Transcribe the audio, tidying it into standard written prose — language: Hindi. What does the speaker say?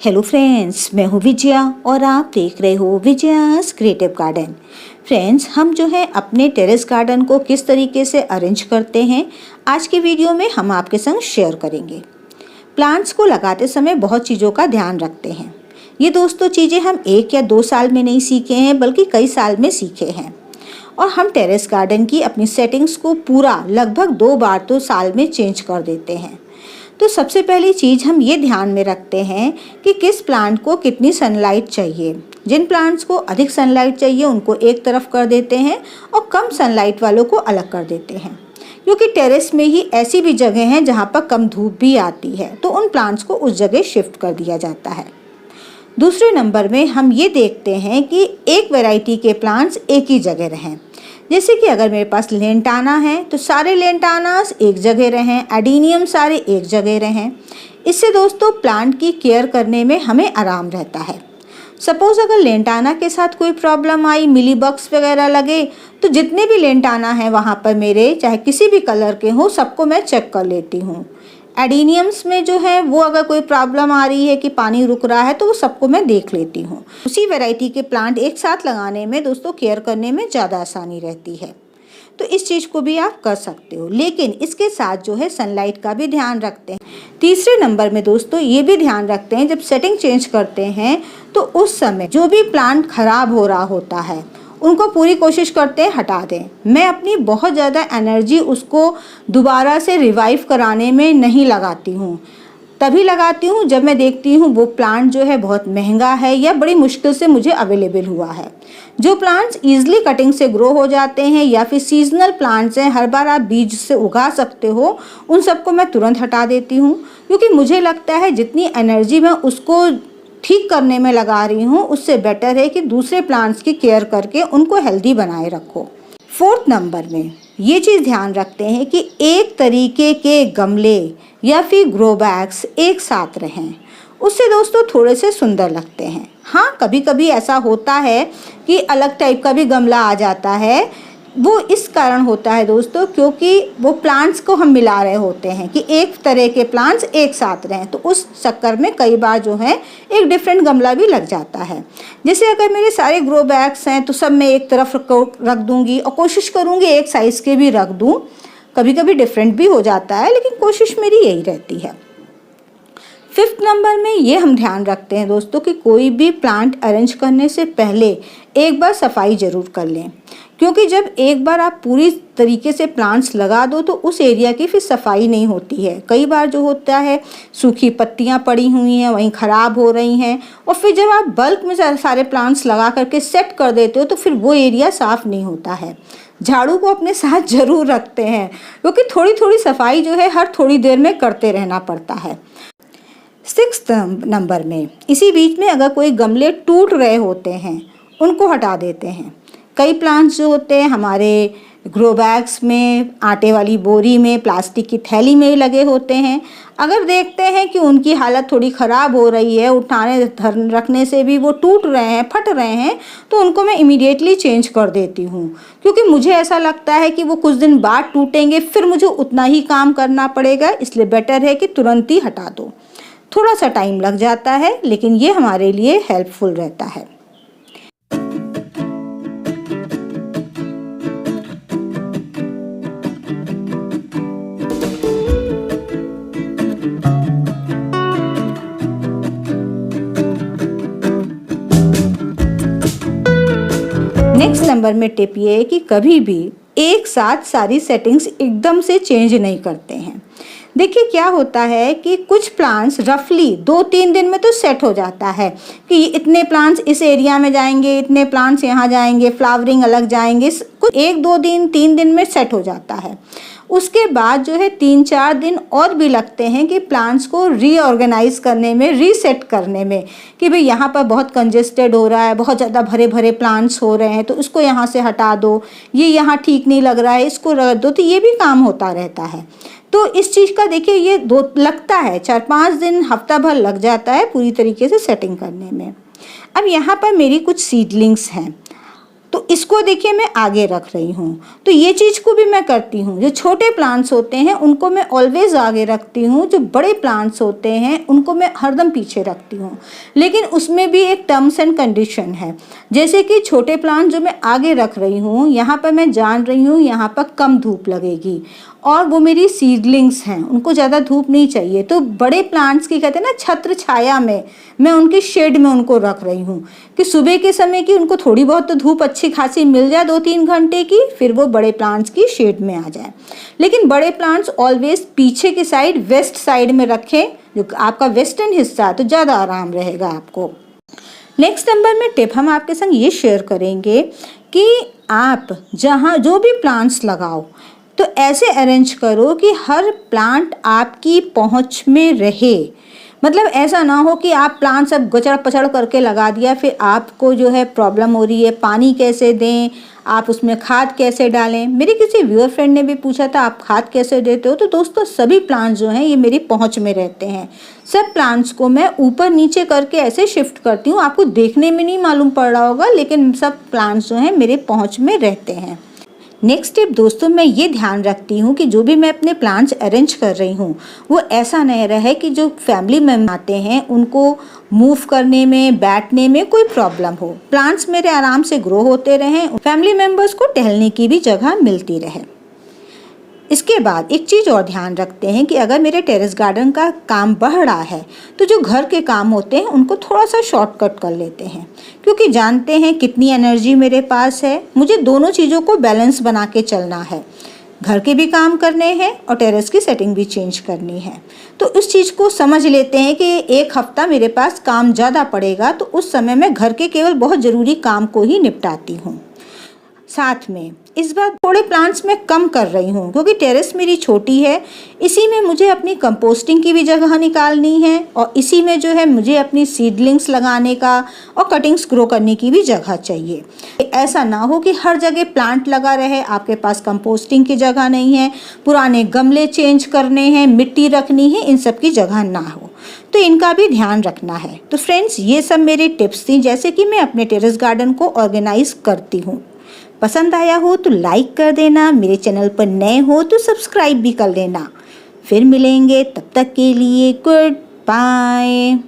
हेलो फ्रेंड्स, मैं हूँ विजया और आप देख रहे हो विजयास क्रिएटिव गार्डन। फ्रेंड्स, हम जो है अपने टेरेस गार्डन को किस तरीके से अरेंज करते हैं आज की वीडियो में हम आपके संग शेयर करेंगे। प्लांट्स को लगाते समय बहुत चीज़ों का ध्यान रखते हैं। ये दोस्तों चीज़ें हम 1 या 2 साल में नहीं सीखे हैं बल्कि कई साल में सीखे हैं। और हम टेरेस गार्डन की अपनी सेटिंग्स को पूरा लगभग 2 बार तो साल में चेंज कर देते हैं। तो सबसे पहली चीज़ हम ये ध्यान में रखते हैं कि किस प्लांट को कितनी सनलाइट चाहिए। जिन प्लांट्स को अधिक सनलाइट चाहिए उनको एक तरफ कर देते हैं और कम सनलाइट वालों को अलग कर देते हैं, क्योंकि टेरेस में ही ऐसी भी जगह हैं जहाँ पर कम धूप भी आती है, तो उन प्लांट्स को उस जगह शिफ्ट कर दिया जाता है। दूसरे नंबर में हम ये देखते हैं कि एक वैरायटी के प्लांट्स एक ही जगह रहें। जैसे कि अगर मेरे पास लेंटाना है तो सारे लेंटानास एक जगह रहें, एडीनियम सारे एक जगह रहें। इससे दोस्तों प्लांट की केयर करने में हमें आराम रहता है। सपोज़ अगर लेंटाना के साथ कोई प्रॉब्लम आई, मिली बग्स वगैरह लगे, तो जितने भी लेंटाना हैं वहाँ पर मेरे चाहे किसी भी कलर के हों सबको मैं चेक कर लेती हूँ। एडीनियम्स में जो है वो अगर कोई प्रॉब्लम आ रही है कि पानी रुक रहा है तो वो सबको मैं देख लेती हूँ। उसी वैरायटी के प्लांट एक साथ लगाने में दोस्तों केयर करने में ज़्यादा आसानी रहती है, तो इस चीज़ को भी आप कर सकते हो। लेकिन इसके साथ जो है सनलाइट का भी ध्यान रखते हैं। तीसरे नंबर में दोस्तों ये भी ध्यान रखते हैं जब सेटिंग चेंज करते हैं तो उस समय जो भी प्लांट खराब हो रहा होता है उनको पूरी कोशिश करते हैं हटा दें। मैं अपनी बहुत ज़्यादा एनर्जी उसको दोबारा से रिवाइव कराने में नहीं लगाती हूँ। तभी लगाती हूँ जब मैं देखती हूँ वो प्लांट जो है बहुत महंगा है या बड़ी मुश्किल से मुझे अवेलेबल हुआ है। जो प्लांट्स ईजिली कटिंग से ग्रो हो जाते हैं या फिर सीजनल प्लांट्स हैं, हर बार आप बीज से उगा सकते हो, उन सबको मैं तुरंत हटा देती हूँ, क्योंकि मुझे लगता है जितनी एनर्जी मैं उसको ठीक करने में लगा रही हूँ उससे बेटर है कि दूसरे प्लांट्स की केयर करके उनको हेल्दी बनाए रखो। 4th नंबर में ये चीज़ ध्यान रखते हैं कि एक तरीके के गमले या फिर ग्रो बैग्स एक साथ रहें, उससे दोस्तों थोड़े से सुंदर लगते हैं। हाँ, कभी कभी ऐसा होता है कि अलग टाइप का भी गमला आ जाता है। वो इस कारण होता है दोस्तों क्योंकि वो प्लांट्स को हम मिला रहे होते हैं कि एक तरह के प्लांट्स एक साथ रहें, तो उस चक्कर में कई बार जो है एक डिफरेंट गमला भी लग जाता है। जैसे अगर मेरे सारे ग्रो बैग्स हैं तो सब मैं एक तरफ रख दूंगी और कोशिश करूंगी एक साइज़ के भी रख दूं। कभी कभी डिफरेंट भी हो जाता है लेकिन कोशिश मेरी यही रहती है। 5th नंबर में ये हम ध्यान रखते हैं दोस्तों कि कोई भी प्लांट अरेंज करने से पहले एक बार सफाई ज़रूर कर लें, क्योंकि जब एक बार आप पूरी तरीके से प्लांट्स लगा दो तो उस एरिया की फिर सफाई नहीं होती है। कई बार जो होता है सूखी पत्तियां पड़ी हुई हैं वहीं ख़राब हो रही हैं, और फिर जब आप बल्क में सारे प्लांट्स लगा करके सेट कर देते हो तो फिर वो एरिया साफ़ नहीं होता है। झाड़ू को अपने साथ ज़रूर रखते हैं, क्योंकि थोड़ी थोड़ी सफाई जो है हर थोड़ी देर में करते रहना पड़ता है। 6th नंबर में इसी बीच में अगर कोई गमले टूट रहे होते हैं उनको हटा देते हैं। कई प्लांट्स जो होते हैं हमारे ग्रो बैग्स में, आटे वाली बोरी में, प्लास्टिक की थैली में लगे होते हैं। अगर देखते हैं कि उनकी हालत थोड़ी ख़राब हो रही है, उठाने रखने से भी वो टूट रहे हैं, फट रहे हैं, तो उनको मैं इमीडिएटली चेंज कर देती हूँ, क्योंकि मुझे ऐसा लगता है कि वो कुछ दिन बाद टूटेंगे फिर मुझे उतना ही काम करना पड़ेगा। इसलिए बेटर है कि तुरंत ही हटा दो। थोड़ा सा टाइम लग जाता है लेकिन ये हमारे लिए हेल्पफुल रहता है। नेक्स्ट नंबर में टिप ये है कि कभी भी एक साथ सारी सेटिंग्स एकदम से चेंज नहीं करते हैं। देखिए क्या होता है कि कुछ प्लांट्स रफली 2-3 दिन में तो सेट हो जाता है कि इतने प्लांट्स इस एरिया में जाएंगे, इतने प्लांट्स यहाँ जाएंगे, फ्लावरिंग अलग जाएंगे, कुछ 1-2 दिन 3 दिन में सेट हो जाता है। उसके बाद जो है 3-4 दिन और भी लगते हैं कि प्लांट्स को रीऑर्गेनाइज करने में, रीसेट करने में, कि भाई यहाँ पर बहुत कंजेस्टेड हो रहा है, बहुत ज़्यादा भरे भरे प्लांट्स हो रहे हैं तो इसको यहाँ से हटा दो, ये यहाँ ठीक नहीं लग रहा है इसको रख दो, तो ये भी काम होता रहता है। तो इस चीज़ का देखिए ये लगता है 4-5 दिन, हफ्ता भर लग जाता है पूरी तरीके से सेटिंग करने में। अब यहाँ पर मेरी कुछ सीडलिंग्स हैं, तो तो इसको देखिए मैं आगे रख रही हूँ। तो ये चीज़ को भी मैं करती हूँ। जो छोटे प्लांट्स होते हैं उनको मैं ऑलवेज आगे रखती हूँ, जो बड़े प्लांट्स होते हैं उनको मैं हरदम पीछे रखती हूँ। लेकिन उसमें भी एक टर्म्स एंड कंडीशन है। जैसे कि छोटे प्लांट जो मैं आगे रख रही हूँ, यहाँ पर मैं जान रही हूँ यहाँ पर कम धूप लगेगी और वो मेरी सीडलिंग्स हैं, उनको ज़्यादा धूप नहीं चाहिए। तो बड़े प्लांट्स की कहते हैं ना छत्र छाया में, मैं उनकी शेड में उनको रख रही हूँ कि सुबह के समय की उनको थोड़ी बहुत तो धूप अच्छी खासी मिल जाए 2-3 घंटे की, फिर वो बड़े प्लांट्स की शेड में आ जाए। लेकिन बड़े प्लांट्स ऑलवेज पीछे की साइड, वेस्ट साइड में रखें, जो आपका वेस्टर्न हिस्सा है, तो ज़्यादा आराम रहेगा आपको। नेक्स्ट नंबर में टिप हम आपके संग ये शेयर करेंगे कि आप जहाँ जो भी प्लांट्स लगाओ तो ऐसे अरेंज करो कि हर प्लांट आपकी पहुंच में रहे। मतलब ऐसा ना हो कि आप प्लांट सब गचड़ पचड़ करके लगा दिया, फिर आपको जो है प्रॉब्लम हो रही है, पानी कैसे दें, आप उसमें खाद कैसे डालें। मेरे किसी व्यूअर फ्रेंड ने भी पूछा था आप खाद कैसे देते हो। तो दोस्तों सभी प्लांट्स जो हैं ये मेरी पहुंच में रहते हैं। सब प्लांट्स को मैं ऊपर नीचे करके ऐसे शिफ्ट करती हूँ। आपको देखने में नहीं मालूम पड़ रहा होगा, लेकिन सब प्लांट्स जो हैं मेरे पहुंच में रहते हैं। नेक्स्ट टिप दोस्तों, मैं ये ध्यान रखती हूँ कि जो भी मैं अपने प्लांट्स अरेंज कर रही हूँ वो ऐसा नहीं रहे कि जो फैमिली मेंबर आते हैं उनको मूव करने में, बैठने में कोई प्रॉब्लम हो। प्लांट्स मेरे आराम से ग्रो होते रहें, फैमिली मेंबर्स को टहलने की भी जगह मिलती रहे। इसके बाद एक चीज़ और ध्यान रखते हैं कि अगर मेरे टेरेस गार्डन का काम बढ़ रहा है तो जो घर के काम होते हैं उनको थोड़ा सा शॉर्टकट कर लेते हैं, क्योंकि जानते हैं कितनी एनर्जी मेरे पास है। मुझे दोनों चीज़ों को बैलेंस बना के चलना है, घर के भी काम करने हैं और टेरेस की सेटिंग भी चेंज करनी है। तो इस चीज़ को समझ लेते हैं कि एक हफ्ता मेरे पास काम ज़्यादा पड़ेगा, तो उस समय मैं घर के केवल बहुत ज़रूरी काम को ही निपटाती हूँ। साथ में इस बार थोड़े प्लांट्स मैं कम कर रही हूँ क्योंकि टेरेस मेरी छोटी है। इसी में मुझे अपनी कंपोस्टिंग की भी जगह निकालनी है और इसी में जो है मुझे अपनी सीडलिंग्स लगाने का और कटिंग्स ग्रो करने की भी जगह चाहिए। ऐसा ना हो कि हर जगह प्लांट लगा रहे, आपके पास कंपोस्टिंग की जगह नहीं है, पुराने गमले चेंज करने हैं, मिट्टी रखनी है, इन सब की जगह ना हो। तो इनका भी ध्यान रखना है। तो फ्रेंड्स ये सब मेरी टिप्स थी जैसे कि मैं अपने टेरेस गार्डन को ऑर्गेनाइज करती हूँ। पसंद आया हो तो लाइक कर देना, मेरे चैनल पर नए हो तो सब्सक्राइब भी कर लेना। फिर मिलेंगे, तब तक के लिए गुड बाय।